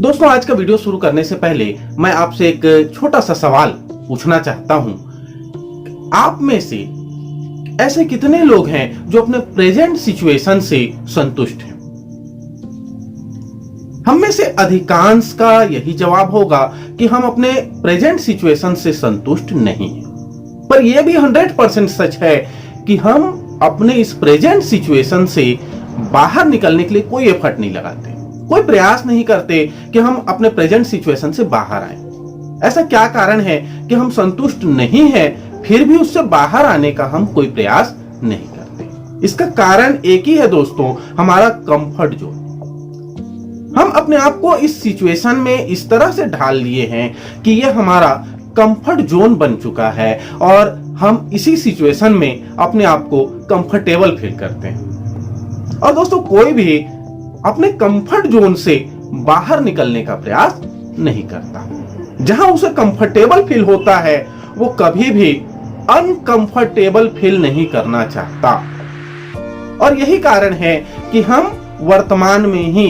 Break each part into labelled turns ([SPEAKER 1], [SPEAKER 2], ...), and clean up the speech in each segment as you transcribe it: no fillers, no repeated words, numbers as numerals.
[SPEAKER 1] दोस्तों, आज का वीडियो शुरू करने से पहले मैं आपसे एक छोटा सा सवाल पूछना चाहता हूं। आप में से ऐसे कितने लोग हैं जो अपने प्रेजेंट सिचुएशन से संतुष्ट हैं? हम में से अधिकांश का यही जवाब होगा कि हम अपने प्रेजेंट सिचुएशन से संतुष्ट नहीं हैं। पर यह भी 100% सच है कि हम अपने इस प्रेजेंट सिचुएशन से बाहर निकलने के लिए कोई एफर्ट नहीं लगाते, कोई प्रयास नहीं करते कि हम अपने प्रेजेंट सिचुएशन से बाहर आए। ऐसा क्या कारण है कि हम संतुष्ट नहीं हैं, फिर भी उससे बाहर आने का हम कोई प्रयास नहीं करते? इसका कारण एक ही है दोस्तों, हमारा कंफर्ट जोन। हम अपने आप को इस सिचुएशन में इस तरह से ढाल लिए हैं कि यह हमारा कंफर्ट जोन बन चुका है और हम इसी सिचुएशन में अपने आप को कंफर्टेबल फील करते हैं। और दोस्तों, कोई भी अपने कंफर्ट जोन से बाहर निकलने का प्रयास नहीं करता। जहां उसे कंफर्टेबल फील होता है, वो कभी भी अनकंफर्टेबल फील नहीं करना चाहता। और यही कारण है कि हम वर्तमान में ही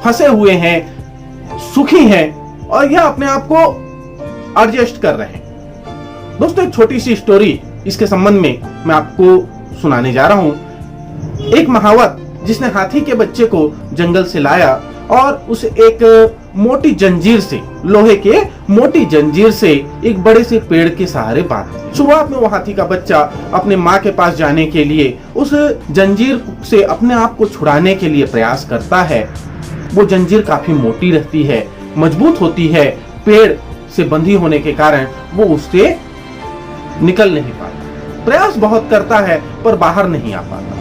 [SPEAKER 1] फंसे हुए हैं, सुखी हैं और यह अपने आप को एडजस्ट कर रहे हैं। दोस्तों, एक छोटी सी स्टोरी इसके संबंध में मैं आपको सुनाने जा रहा हूं। एक महावत जिसने हाथी के बच्चे को जंगल से लाया और उसे एक मोटी जंजीर से, लोहे के मोटी जंजीर से एक बड़े से पेड़ के सहारे बांध दिया। शुरुआत में वो हाथी का बच्चा अपने माँ के पास जाने के लिए उस जंजीर से अपने आप को छुड़ाने के लिए प्रयास करता है। वो जंजीर काफी मोटी रहती है, मजबूत होती है, पेड़ से बंधी होने के कारण वो उससे निकल नहीं पाता। प्रयास बहुत करता है पर बाहर नहीं आ पाता।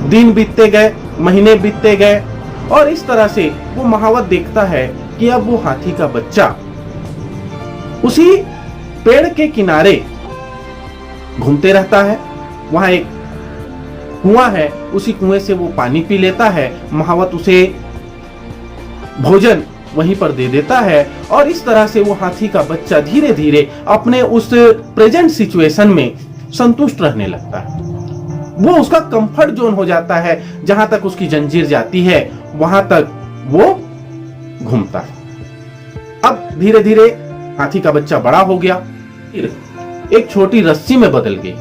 [SPEAKER 1] दिन बीतते गए, महीने बीतते गए और इस तरह से वो महावत देखता है कि अब वो हाथी का बच्चा उसी पेड़ के किनारे घूमते रहता है। वहां एक कुआं है, उसी कुएं से वो पानी पी लेता है। महावत उसे भोजन वहीं पर दे देता है और इस तरह से वो हाथी का बच्चा धीरे धीरे अपने उस प्रेजेंट सिचुएशन में संतुष्ट रहने लगता है। वो उसका कंफर्ट जोन हो जाता है। जहां तक उसकी जंजीर जाती है वहां तक वो घूमता है। अब धीरे धीरे हाथी का बच्चा बड़ा हो गया, एक छोटी रस्सी में बदल गई।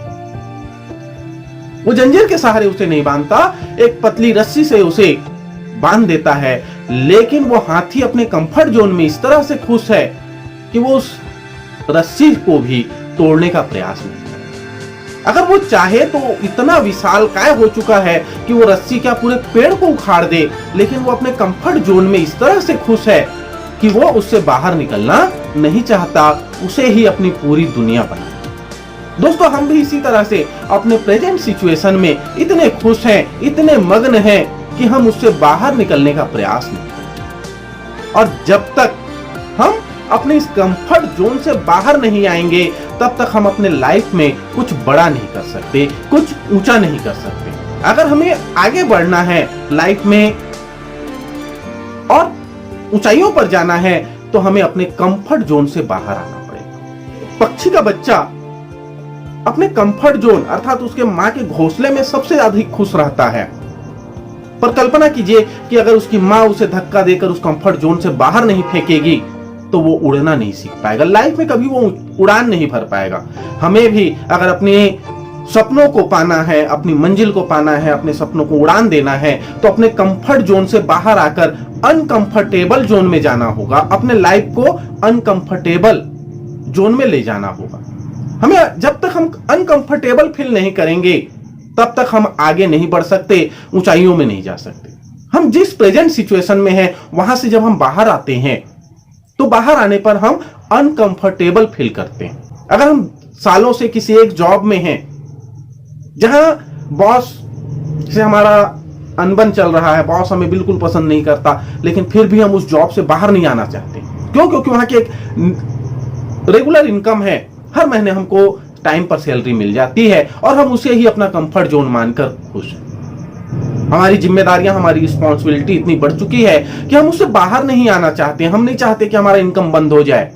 [SPEAKER 1] वो जंजीर के सहारे उसे नहीं बांधता, एक पतली रस्सी से उसे बांध देता है। लेकिन वो हाथी अपने कंफर्ट जोन में इस तरह से खुश है कि वो उस रस्सी को भी तोड़ने का प्रयास नहीं। अगर वो चाहे तो इतना विशालकाय हो चुका है कि वो रस्सी क्या पूरे पेड़ को उखाड़ दे, लेकिन वो अपने कंफर्ट जोन में इस तरह से खुश है कि वो उससे बाहर निकलना नहीं चाहता, उसे ही अपनी पूरी दुनिया बना। दोस्तों, हम भी इसी तरह से अपने प्रेजेंट सिचुएशन में इतने खुश हैं, इतने मग्न हैं कि हम उससे बाहर निकलने का प्रयास नहीं करते। और जब तक हम अपने इस कंफर्ट जोन से बाहर नहीं आएंगे, तब तक हम अपने लाइफ में कुछ बड़ा नहीं कर सकते, कुछ ऊंचा नहीं कर सकते। अगर हमें आगे बढ़ना है लाइफ में और ऊंचाइयों पर जाना है, तो हमें अपने कंफर्ट जोन से बाहर आना पड़ेगा। पक्षी का बच्चा अपने कंफर्ट जोन अर्थात उसके मां के घोंसले में सबसे अधिक खुश रहता है। पर कल्पना कीजिए कि अगर उसकी मां उसे धक्का देकर उस कंफर्ट जोन से बाहर नहीं फेंकेगी तो वो उड़ना नहीं सीख पाएगा, लाइफ में कभी वो उड़ान नहीं भर पाएगा। हमें भी अगर अपने सपनों को पाना है, अपनी मंजिल को पाना है, अपने सपनों को उड़ान देना है, तो अपने कंफर्ट जोन से बाहर आकर अनकंफर्टेबल जोन में जाना होगा। अपने लाइफ को अनकंफर्टेबल जोन में ले जाना होगा। हमें जब तक हम अनकंफर्टेबल फील नहीं करेंगे, तब तक हम आगे नहीं बढ़ सकते, ऊंचाइयों में नहीं जा सकते। हम जिस प्रेजेंट सिचुएशन में हैं, वहां से जब हम बाहर आते हैं तो बाहर आने पर हम अनकंफर्टेबल फील करते हैं। अगर हम सालों से किसी एक जॉब में हैं जहां बॉस से हमारा अनबन चल रहा है, बॉस हमें बिल्कुल पसंद नहीं करता, लेकिन फिर भी हम उस जॉब से बाहर नहीं आना चाहते। क्यों? क्योंकि वहां की एक रेगुलर इनकम है, हर महीने हमको टाइम पर सैलरी मिल जाती है और हम उसे ही अपना कंफर्ट जोन मानकर खुश हैं। हमारी जिम्मेदारियां, हमारी रिस्पॉन्सिबिलिटी इतनी बढ़ चुकी है कि हम उससे बाहर नहीं आना चाहते। हम नहीं चाहते कि हमारा इनकम बंद हो जाए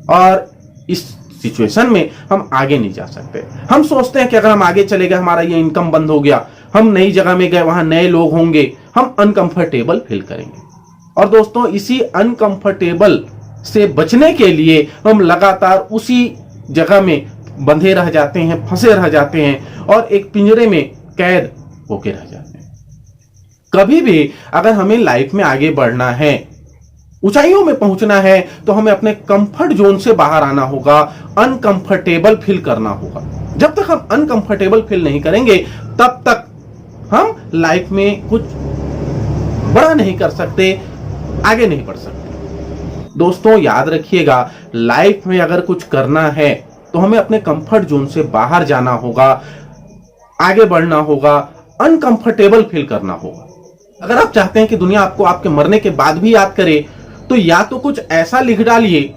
[SPEAKER 1] और इस सिचुएशन में हम आगे नहीं जा सकते। हम सोचते हैं कि अगर हम आगे चले गए, हमारा ये इनकम बंद हो गया, हम नई जगह में गए, वहां नए लोग होंगे, हम अनकंफर्टेबल फील करेंगे। और दोस्तों इसी अनकंफर्टेबल से बचने के लिए हम लगातार उसी जगह में बंधे रह जाते हैं, फंसे रह जाते हैं और एक पिंजरे में कैद होके रह जाते हैं। कभी भी अगर हमें लाइफ में आगे बढ़ना है, ऊंचाइयों में पहुंचना है, तो हमें अपने कंफर्ट जोन से बाहर आना होगा, अनकंफर्टेबल फील करना होगा। जब तक हम अनकंफर्टेबल फील नहीं करेंगे तब तक हम लाइफ में कुछ बड़ा नहीं कर सकते, आगे नहीं बढ़ सकते। दोस्तों याद रखिएगा, लाइफ में अगर कुछ करना है तो हमें अपने कंफर्ट जोन से बाहर जाना होगा, आगे बढ़ना होगा, अनकंफर्टेबल फील करना होगा। अगर आप चाहते हैं कि दुनिया आपको आपके मरने के बाद भी याद करे, तो या तो कुछ ऐसा लिख डालिए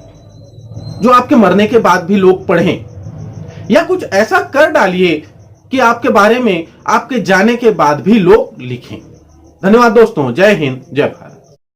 [SPEAKER 1] जो आपके मरने के बाद भी लोग पढ़ें, या कुछ ऐसा कर डालिए कि आपके बारे में आपके जाने के बाद भी लोग लिखें। धन्यवाद दोस्तों। जय हिंद, जय भारत।